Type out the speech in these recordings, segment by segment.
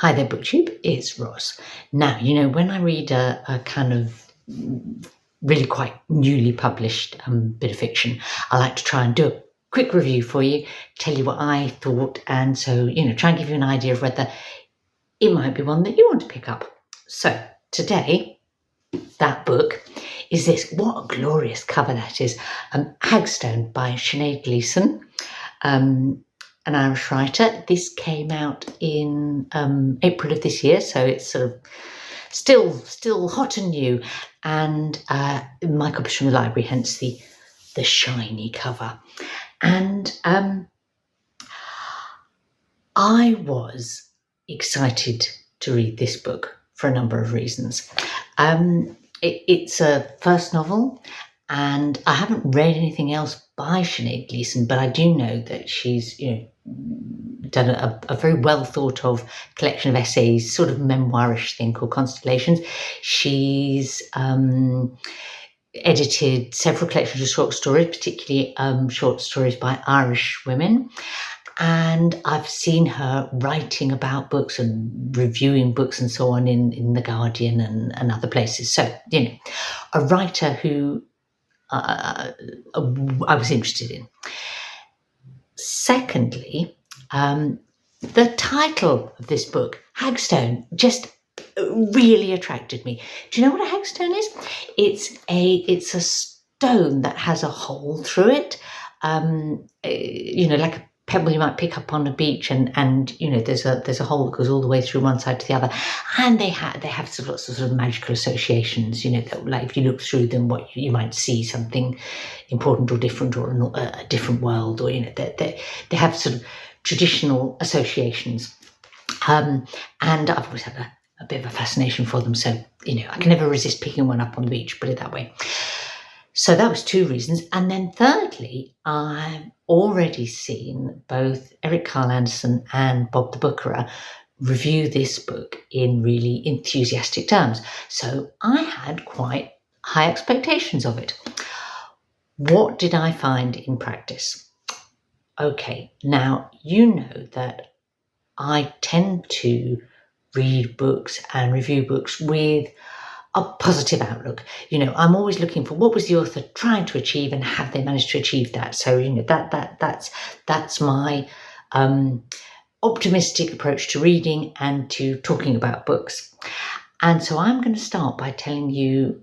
Hi there, BookTube. It's Ross. Now, when I read a kind of really quite newly published bit of fiction, I like to try and do a quick review for you, tell you what I thought, and so, try and give you an idea of whether it might be one that you want to pick up. So, today, that book is this. What a glorious cover that is. Hagstone by Sinéad Gleeson. An Irish writer. This came out in April of this year, so it's sort of still hot and new. And my copy's from the library, hence the shiny cover. And I was excited to read this book for a number of reasons. It's a first novel, and I haven't read anything else by Sinéad Gleeson, but I do know that she's done a very well thought of collection of essays, sort of memoirish thing called Constellations. She's edited several collections of short stories, particularly short stories by Irish women. And I've seen her writing about books and reviewing books and so on in The Guardian and other places. So, a writer who I was interested in. Secondly, the title of this book, Hagstone, just really attracted me. Do you know what a hagstone is? It's a stone that has a hole through it, like a pebble you might pick up on a beach, and there's a hole that goes all the way through one side to the other, and they have sort of lots of magical associations. That, like, if you look through them, what you might see something important or different, or a different world, or they have sort of traditional associations, and I've always had a bit of a fascination for them. So I can never resist picking one up on the beach, put it that way. So that was two reasons. And then thirdly, I've already seen both Eric Carl Anderson and Bob the Bookerer review this book in really enthusiastic terms. So I had quite high expectations of it. What did I find in practice? Okay, now you know that I tend to read books and review books with a positive outlook. I'm always looking for what was the author trying to achieve, and have they managed to achieve that? So that's my optimistic approach to reading and to talking about books. And so I'm going to start by telling you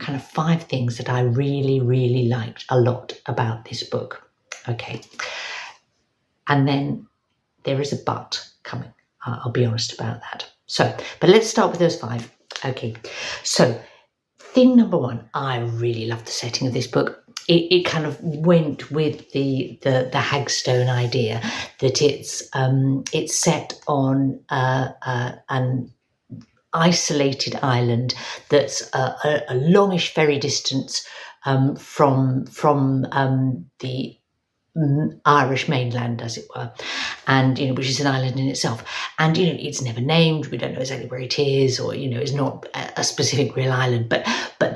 kind of 5 things that I really, really liked a lot about this book. Okay, and then there is a but coming. I'll be honest about that. So, but let's start with those 5. Okay, so thing number 1, I really love the setting of this book. It kind of went with the Hagstone idea that it's set on an isolated island that's a longish ferry distance from the Irish mainland, as it were, and which is an island in itself, and it's never named. We don't know exactly where it is, or it's not a specific real island, but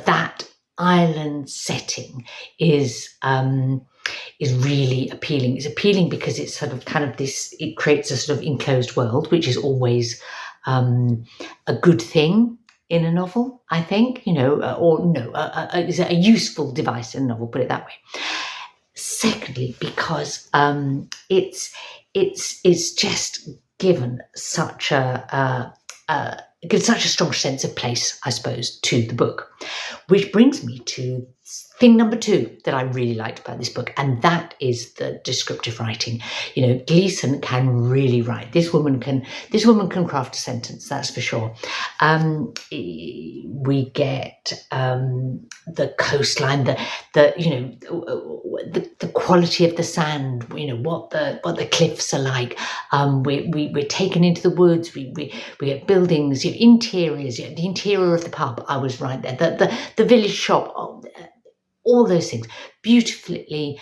that island setting is really appealing. It's appealing because it's sort of kind of this. It creates a sort of enclosed world, which is always a good thing in a novel, I think. Is a useful device in a novel. Put it that way. Secondly, because it's just given such a strong sense of place, I suppose, to the book, which brings me to thing number 2 that I really liked about this book, and that is the descriptive writing. Gleeson can really write. This woman can craft a sentence, that's for sure. We get the coastline, the quality of the sand. What the cliffs are like. We're taken into the woods. We get buildings, interiors. The interior of the pub. I was right there. The village shop. All those things beautifully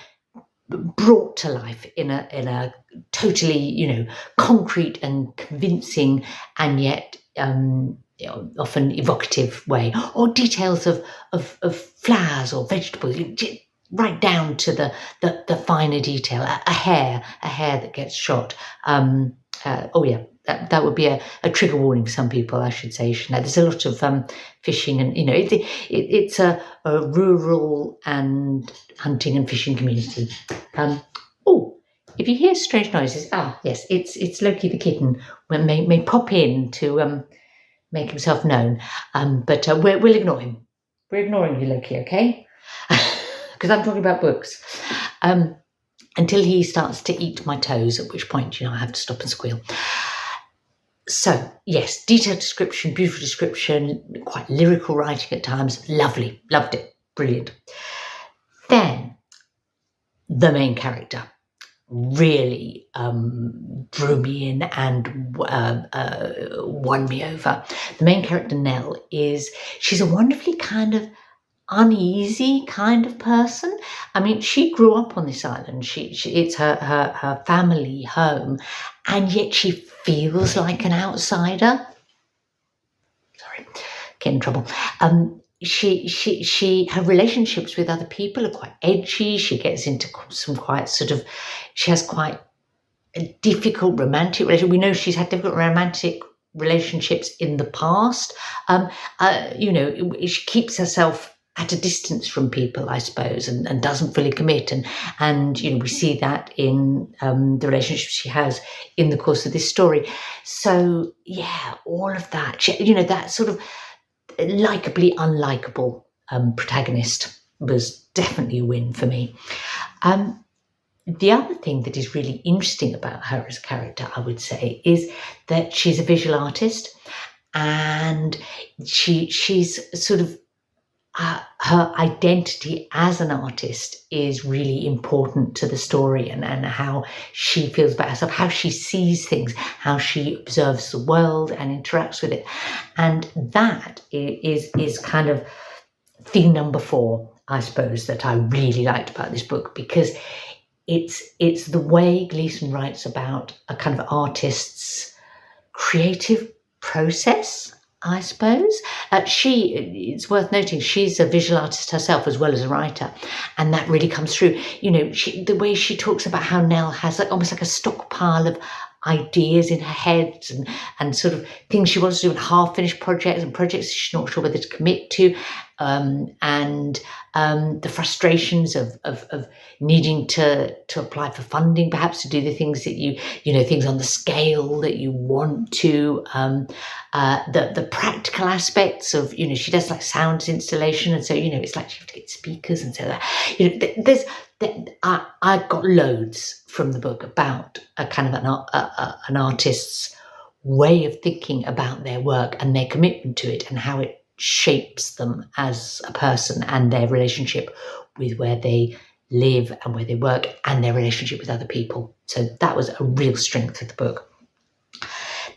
brought to life in a totally concrete and convincing, and yet often evocative way, or details of flowers or vegetables, right down to the finer detail. A hair that gets shot. that would be a trigger warning for some people, I should say. There's a lot of fishing, and it's a rural and hunting and fishing community. Oh, if you hear strange noises, yes, it's Loki the kitten. May pop in to make himself known, but we'll ignore him. We're ignoring you, Loki, okay? Because I'm talking about books. Until he starts to eat my toes, at which point, I have to stop and squeal. So, yes, detailed description, beautiful description, quite lyrical writing at times. Lovely, loved it, brilliant. Then, the main character really drew me in and won me over. The main character, Nell, she's a wonderfully kind of uneasy kind of person. I mean, she grew up on this island. It's her family home, and yet she feels like an outsider. Sorry, get in trouble. Her relationships with other people are quite edgy. She gets into some quite she has quite a difficult romantic relationship. We know she's had difficult romantic relationships in the past. She keeps herself at a distance from people, I suppose, and doesn't fully commit. And we see that in the relationships she has in the course of this story. So, yeah, all of that, that sort of likeably unlikable protagonist was definitely a win for me. The other thing that is really interesting about her as a character, I would say, is that she's a visual artist, and she's sort of her identity as an artist is really important to the story, and how she feels about herself, how she sees things, how she observes the world and interacts with it. And that is kind of theme number 4, I suppose, that I really liked about this book, because it's the way Gleeson writes about a kind of artist's creative process, I suppose. It's worth noting, she's a visual artist herself as well as a writer, and that really comes through. The way she talks about how Nell has almost like a stockpile of ideas in her head, and sort of things she wants to do, and half-finished projects and projects she's not sure whether to commit to, and the frustrations of needing to apply for funding, perhaps to do the things that things on the scale that you want to, the practical aspects of, she does like sound installation, and so it's like you have to get speakers, and so that I got loads from the book about a kind of an artist's way of thinking about their work and their commitment to it, and how it shapes them as a person, and their relationship with where they live and where they work, and their relationship with other people. So that was a real strength of the book.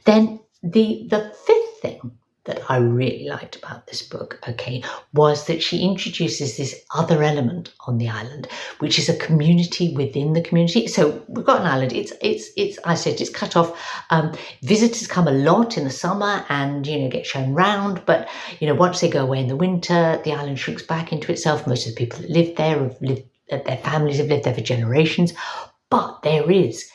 Then the 5th thing that I really liked about this book, was that she introduces this other element on the island, which is a community within the community. So we've got an island. It's cut off. Visitors come a lot in the summer and get shown round. But once they go away in the winter, the island shrinks back into itself. Most of the people that live there their families have lived there for generations. But there is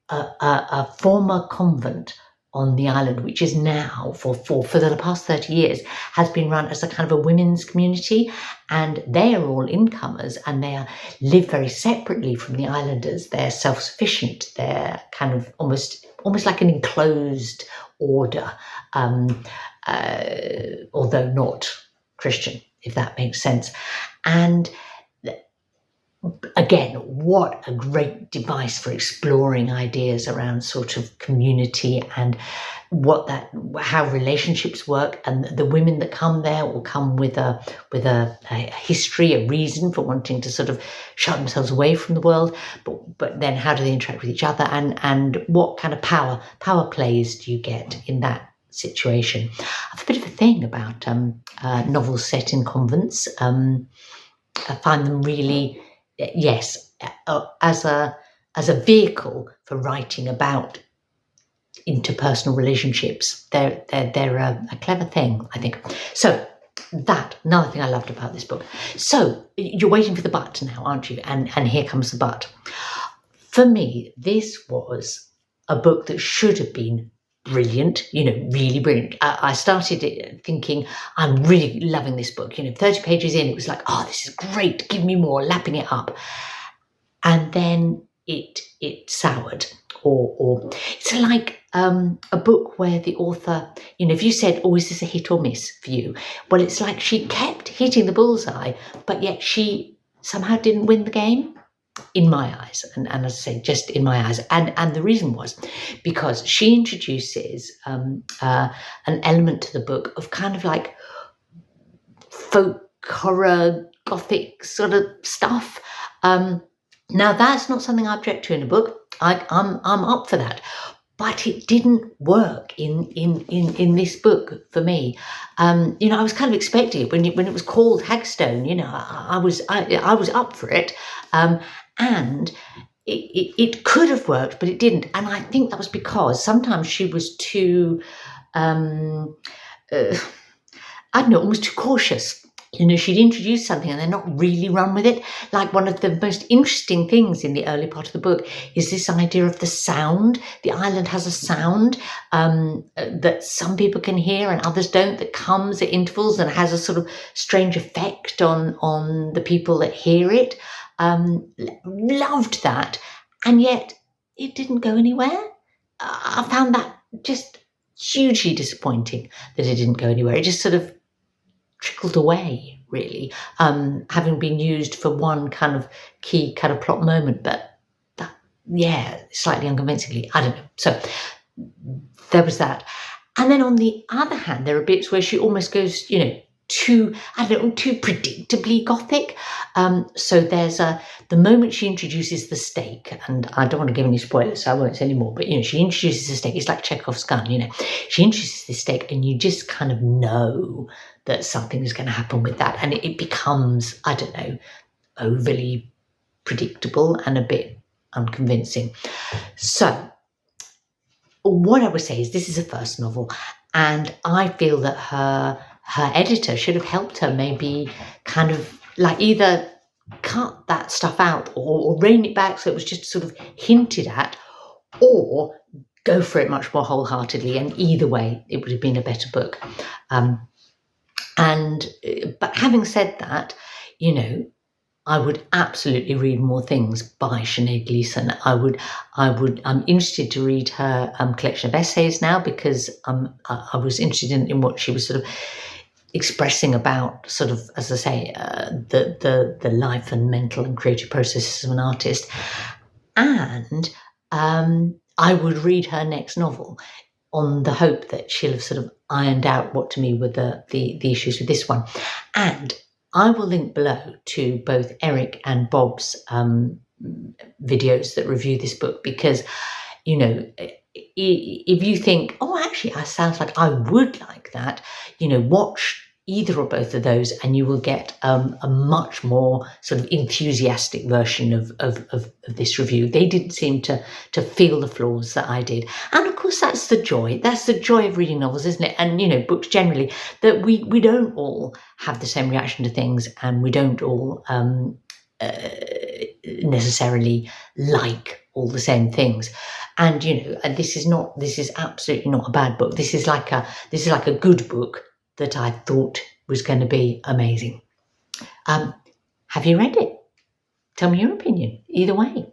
a former convent on the island, which is now for the past 30 years has been run as a kind of a women's community, and they are all incomers, and they live very separately from the islanders. They're self-sufficient. They're kind of almost like an enclosed order, although not Christian, if that makes sense. And again, what a great device for exploring ideas around sort of community and how relationships work. And the women that come there will come with a history, a reason for wanting to sort of shut themselves away from the world. But then how do they interact with each other, and what kind of power plays do you get in that situation? I have a bit of a thing about novels set in convents. I find them really, yes, as a vehicle for writing about interpersonal relationships. They're a clever thing, I think. So that, another thing I loved about this book. So you're waiting for the but now, aren't you? And here comes the but. For me, this was a book that should have been brilliant, really brilliant. I started it thinking, I'm really loving this book. 30 pages in, it was like, oh, this is great, give me more, lapping it up. And then it soured, or it's like a book where the author, if you said, oh, is this a hit or miss for you? Well, it's like she kept hitting the bullseye, but yet she somehow didn't win the game. In my eyes, and as I say, just in my eyes, and the reason was because she introduces an element to the book of kind of like folk horror, gothic sort of stuff. Now that's not something I object to in a book. I'm up for that, but it didn't work in this book for me. I was kind of expecting it when it was called Hagstone. I was up for it. And it could have worked, but it didn't. And I think that was because sometimes she was too, almost too cautious. She'd introduce something and then not really run with it. Like one of the most interesting things in the early part of the book is this idea of the sound. The island has a sound that some people can hear and others don't, that comes at intervals and has a sort of strange effect on the people that hear it. Loved that, and yet it didn't go anywhere. I found that just hugely disappointing that it didn't go anywhere. It just sort of trickled away, really, having been used for one kind of key kind of plot moment, but that, slightly unconvincingly. I don't know. So there was that. And then on the other hand, there are bits where she almost goes, too predictably gothic. So there's the moment she introduces the stake, and I don't want to give any spoilers, so I won't say any more, but she introduces the stake. It's like Chekhov's gun, she introduces the stake and you just kind of know that something is going to happen with that, and it becomes, I don't know, overly predictable and a bit unconvincing. So what I would say is this is a first novel, and I feel that her editor should have helped her maybe kind of like either cut that stuff out or rein it back so it was just sort of hinted at, or go for it much more wholeheartedly. And either way, it would have been a better book. But having said that, I would absolutely read more things by Sinéad Gleeson. I'm interested to read her collection of essays now, because I was interested in what she was sort of expressing about, sort of, as I say, the life and mental and creative processes of an artist. And I would read her next novel on the hope that she'll have sort of ironed out what to me were the issues with this one. And I will link below to both Eric and Bob's videos that review this book, because, if you think, oh, actually, it sounds like I would like that, watch either or both of those and you will get a much more sort of enthusiastic version of this review. They didn't seem to feel the flaws that I did. And of course, that's the joy. That's the joy of reading novels, isn't it? And, books generally, that we don't all have the same reaction to things, and we don't all necessarily like all the same things. And this is absolutely not a bad book. This is like a good book that I thought was going to be amazing. Have you read it? Tell me your opinion. Either way.